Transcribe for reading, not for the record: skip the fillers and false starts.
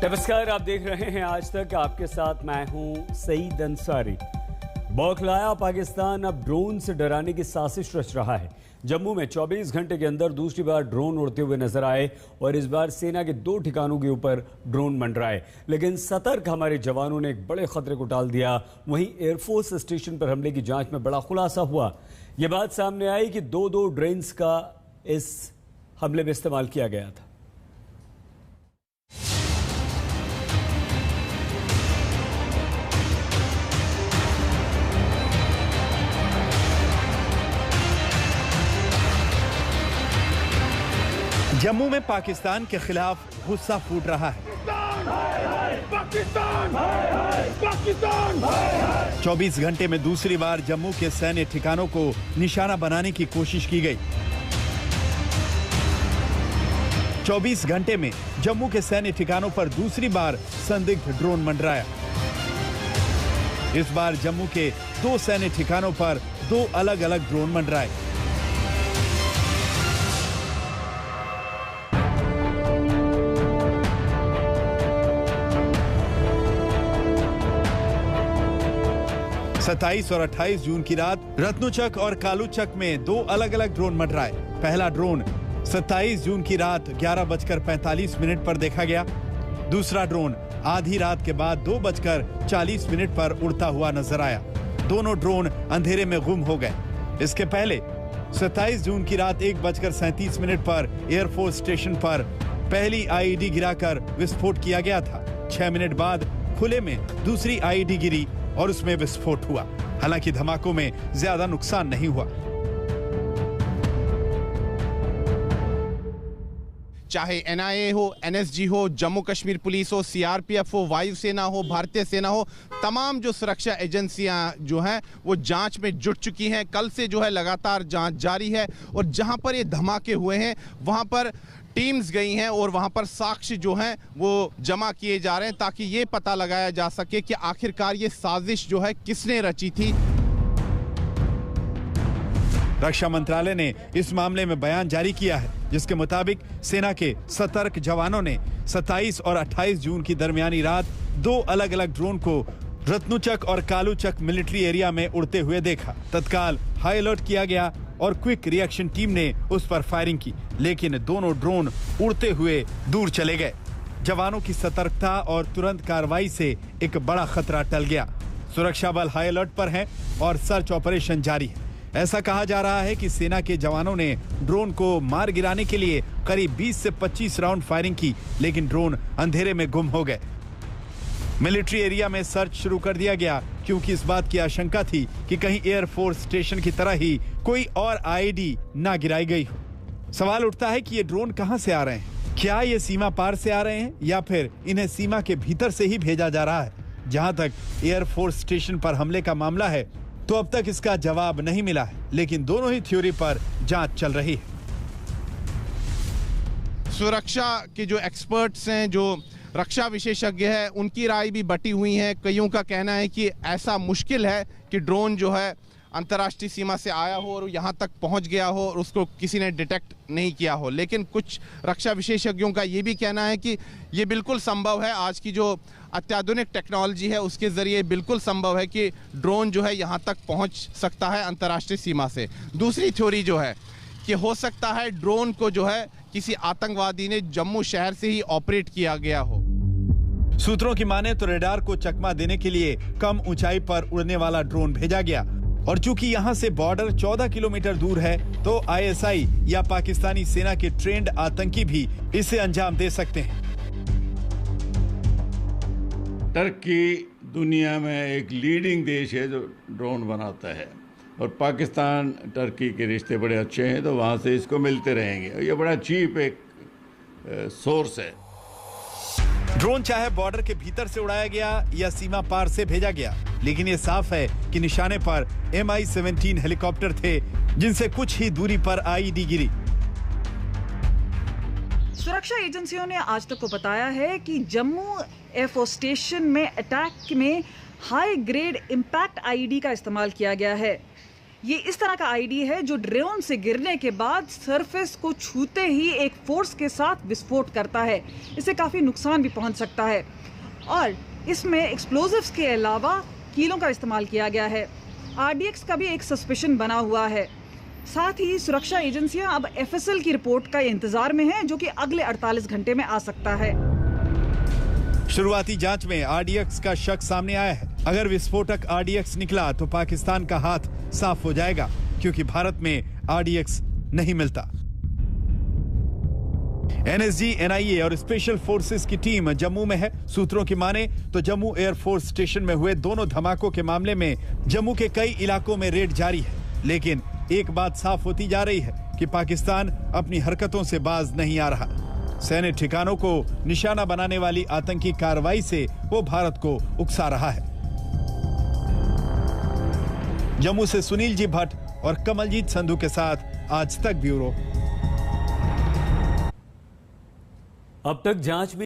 नमस्कार, आप देख रहे हैं आज तक। आपके साथ मैं हूं सईद अंसारी। बौखलाया पाकिस्तान अब ड्रोन से डराने की साजिश रच रहा है। जम्मू में 24 घंटे के अंदर दूसरी बार ड्रोन उड़ते हुए नजर आए और इस बार सेना के 2 ठिकानों के ऊपर ड्रोन मंडराए, लेकिन सतर्क हमारे जवानों ने एक बड़े खतरे को टाल दिया। वहीं एयरफोर्स स्टेशन पर हमले की जांच में बड़ा खुलासा हुआ। यह बात सामने आई कि 2 ड्रोन्स का इस हमले में इस्तेमाल किया गया था। जम्मू में पाकिस्तान के खिलाफ गुस्सा फूट रहा है। पाकिस्तान, 24 घंटे में दूसरी बार जम्मू के सैन्य ठिकानों को निशाना बनाने की कोशिश की गई। 24 घंटे में जम्मू के सैन्य ठिकानों पर दूसरी बार संदिग्ध ड्रोन मंडराया। इस बार जम्मू के 2 सैन्य ठिकानों पर 2 अलग अलग ड्रोन मंडराए। सत्ताईस और 28 जून की रात रत्नुचक और कालूचक में 2 अलग अलग ड्रोन मंडराए। पहला ड्रोन 27 जून की रात 11:45 पर देखा गया। दूसरा ड्रोन आधी रात के बाद 2:40 पर उड़ता हुआ नजर आया। दोनों ड्रोन अंधेरे में गुम हो गए। इसके पहले 27 जून की रात 1:37 पर एयरफोर्स स्टेशन पर पहली आईईडी गिराकर विस्फोट किया गया था। 6 मिनट बाद खुले में दूसरी आईईडी गिरी और उसमें विस्फोट हुआ। हालांकि धमाकों में ज्यादा नुकसान नहीं हुआ। चाहे एनआईए हो, एनएसजी हो, जम्मू कश्मीर पुलिस हो, सीआरपीएफ हो, वायुसेना हो, भारतीय सेना हो, तमाम जो सुरक्षा एजेंसियां जो हैं वो जांच में जुट चुकी हैं। कल से जो है लगातार जांच जारी है और जहां पर ये धमाके हुए हैं वहां पर टीम्स गई हैं और वहां पर साक्ष्य जो हैं वो जमा किए जा रहे हैं ताकि ये पता लगाया जा सके कि आखिरकार ये साजिश जो है किसने रची थी। रक्षा मंत्रालय ने इस मामले में बयान जारी किया है, जिसके मुताबिक सेना के सतर्क जवानों ने 27 और 28 जून की दरमियानी रात 2 अलग अलग ड्रोन को रत्नुचक और कालूचक मिलिट्री एरिया में उड़ते हुए देखा। तत्काल हाई अलर्ट किया गया और क्विक रिएक्शन टीम ने उस पर फायरिंग की, लेकिन दोनों ड्रोन उड़ते हुए दूर चले गए। जवानों की सतर्कता और तुरंत कार्रवाई से एक बड़ा खतरा टल गया। सुरक्षा बल हाई अलर्ट पर हैं और सर्च ऑपरेशन जारी है। ऐसा कहा जा रहा है कि सेना के जवानों ने ड्रोन को मार गिराने के लिए करीब 20 से 25 राउंड फायरिंग की, लेकिन ड्रोन अंधेरे में गुम हो गए। मिलिट्री एरिया में सर्च शुरू कर दिया गया क्योंकि इस बात की आशंका थी कि कहीं एयरफोर्स स्टेशन की तरह ही कोई और आईईडी ना गिराई गई हो। सवाल उठता है कि ये ड्रोन कहां से आ रहे हैं? क्या ये सीमा पार से आ रहे हैं या फिर इन्हें सीमा के भीतर से ही भेजा जा रहा है? जहां तक एयरफोर्स स्टेशन पर हमले का मामला है तो अब तक इसका जवाब नहीं मिला है, लेकिन दोनों ही थ्योरी पर जांच चल रही है। सुरक्षा के जो एक्सपर्ट्स हैं, जो रक्षा विशेषज्ञ है, उनकी राय भी बटी हुई है। कईयों का कहना है कि ऐसा मुश्किल है कि ड्रोन जो है अंतर्राष्ट्रीय सीमा से आया हो और यहाँ तक पहुँच गया हो और उसको किसी ने डिटेक्ट नहीं किया हो। लेकिन कुछ रक्षा विशेषज्ञों का ये भी कहना है कि ये बिल्कुल संभव है। आज की जो अत्याधुनिक टेक्नोलॉजी है उसके ज़रिए बिल्कुल संभव है कि ड्रोन जो है यहाँ तक पहुँच सकता है अंतर्राष्ट्रीय सीमा से। दूसरी थ्योरी जो है कि हो सकता है ड्रोन को जो है किसी आतंकवादी ने जम्मू शहर से ही ऑपरेट किया गया हो। सूत्रों की माने तो रेडार को चकमा देने के लिए कम ऊंचाई पर उड़ने वाला ड्रोन भेजा गया और चूंकि यहां से बॉर्डर 14 किलोमीटर दूर है तो आईएसआई या पाकिस्तानी सेना के ट्रेंड आतंकी भी इसे अंजाम दे सकते हैं। टर्की दुनिया में एक लीडिंग देश है जो ड्रोन बनाता है और पाकिस्तान टर्की के रिश्ते बड़े अच्छे हैं तो वहाँ से इसको मिलते रहेंगे और ये बड़ा चीप एक सोर्स है। ड्रोन चाहे बॉर्डर के भीतर से उड़ाया गया या सीमा पार से भेजा गया, लेकिन ये साफ है कि निशाने पर MI-17 हेलीकॉप्टर थे जिनसे कुछ ही दूरी पर आईईडी गिरी। सुरक्षा एजेंसियों ने आज तक को बताया है कि जम्मू एयरफोर्स स्टेशन में अटैक में हाई ग्रेड इंपैक्ट आईईडी का इस्तेमाल किया गया है। ये इस तरह का आईडी है जो ड्रोन से गिरने के बाद सरफेस को छूते ही एक फोर्स के साथ विस्फोट करता है। इससे काफ़ी नुकसान भी पहुंच सकता है और इसमें एक्सप्लोजिव्स के अलावा कीलों का इस्तेमाल किया गया है। RDX का भी एक सस्पेशन बना हुआ है। साथ ही सुरक्षा एजेंसियां अब FSL की रिपोर्ट का इंतजार में हैं, जो कि अगले 48 घंटे में आ सकता है। शुरुआती जांच में RDX का शक सामने आया है। अगर विस्फोटक RDX निकला तो पाकिस्तान का हाथ साफ हो जाएगा, क्योंकि भारत में RDX नहीं मिलता। NSG, NIA और स्पेशल फोर्सेस की टीम जम्मू में है। सूत्रों की माने तो जम्मू एयरफोर्स स्टेशन में हुए दोनों धमाकों के मामले में जम्मू के कई इलाकों में रेड जारी है। लेकिन एक बात साफ होती जा रही है कि पाकिस्तान अपनी हरकतों से बाज नहीं आ रहा। सैन्य ठिकानों को निशाना बनाने वाली आतंकी कार्रवाई से वो भारत को उकसा रहा है। जम्मू से सुनील जी भट्ट और कमलजीत संधू के साथ आज तक ब्यूरो। अब तक जांच में